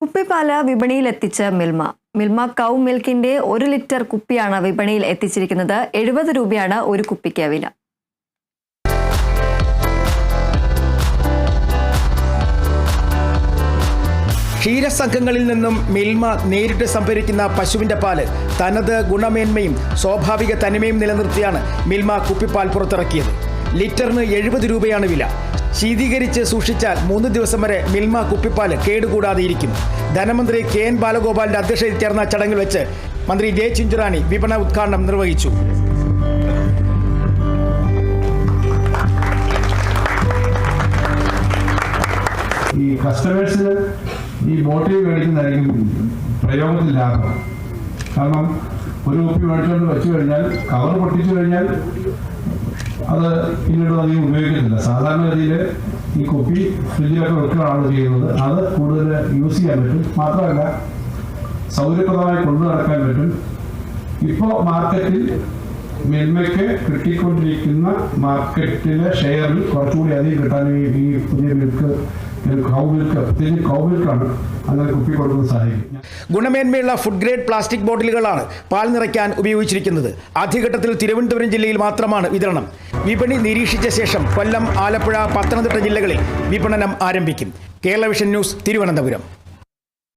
കുപ്പിപ്പാല് വിപണിയിലെത്തിച്ച മിൽമ കൗ മിൽക്കിന്റെ 1 litre കുപ്പിയാണ് വിപണിയിൽ എത്തിച്ചിരിക്കുന്നത്. 70 രൂപയാണ് ഒരു കുപ്പിക്ക് വില. ക്ഷീരസംഘങ്ങളിൽ നിന്നും മിൽമ നേരിട്ട് സംഭരിക്കുന്ന പശുവിന്റെ പാല് തനത് ഗുണമേന്മയും സ്വാഭാവിക തനിമയും നിലനിർത്തിയാണ് മിൽമ കുപ്പിപ്പാൽ പുറത്തിറക്കിയത്. ലിറ്ററിന് 70 രൂപയാണ് വില. ശീതീകരിച്ച് സൂക്ഷിച്ചാൽ 3 ദിവസം വരെ മിൽമ കുപ്പിപ്പാല് കേടുകൂടാതെ ഇരിക്കും. ധനമന്ത്രി കെ.എൻ. ബാലഗോപാലിന്റെ അധ്യക്ഷതയിൽ ചേർന്ന ചടങ്ങിൽ വെച്ച് മന്ത്രി ജെ ചിഞ്ചുറാണി വിപണന ഉദ്ഘാടനം നിർവഹിച്ചു. ഈ കസ്റ്റമേഴ്സിന് ഈ ബോട്ടിൽ മേടിക്കുന്നതായിരിക്കും പ്രയോഗത്തിൽ ലാഭം. കാരണം ഒരു കുപ്പി മേടിച്ചുകൊണ്ട് വെച്ചു കഴിഞ്ഞാൽ കവർ പൊട്ടിച്ചു കഴിഞ്ഞാൽ അത് പിന്നീട് അധികം ഉപയോഗിക്കുന്നില്ല. സാധാരണഗതിയിൽ ഈ കുപ്പി ഫ്രിഡ്ജിലൊക്കെ വെക്കുകയാണ് ചെയ്യുന്നത്. അത് കൂടുതൽ യൂസ് ചെയ്യാൻ പറ്റും. മാത്രമല്ല സൗകര്യപ്രദമായി കൊണ്ടു നടക്കാൻ പറ്റും. ഇപ്പോൾ മാർക്കറ്റിൽ മിൽമയ്ക്ക് കിട്ടിക്കൊണ്ടിരിക്കുന്ന മാർക്കറ്റിലെ ഷെയറിൽ കുറച്ചുകൂടി അധികം കിട്ടാൻ ഈ പുതിയ മിൽക്ക് കൗമിൽക്കാണ് അങ്ങനെ കുപ്പി കൊടുക്കുന്ന സാധിക്കും. ഗുണമേന്മയുള്ള ഫുഡ് ഗ്രേഡ് പ്ലാസ്റ്റിക് ബോട്ടിലുകളാണ് പാൽ നിറയ്ക്കാൻ ഉപയോഗിച്ചിരിക്കുന്നത്. ആദ്യഘട്ടത്തിൽ തിരുവനന്തപുരം ജില്ലയിൽ മാത്രമാണ് വിതരണം. വിപണി നിരീക്ഷിച്ച ശേഷം കൊല്ലം, ആലപ്പുഴ, പത്തനംതിട്ട ജില്ലകളിൽ വിപണനം ആരംഭിക്കും. Kerala vision news, Thiruvananthapuram.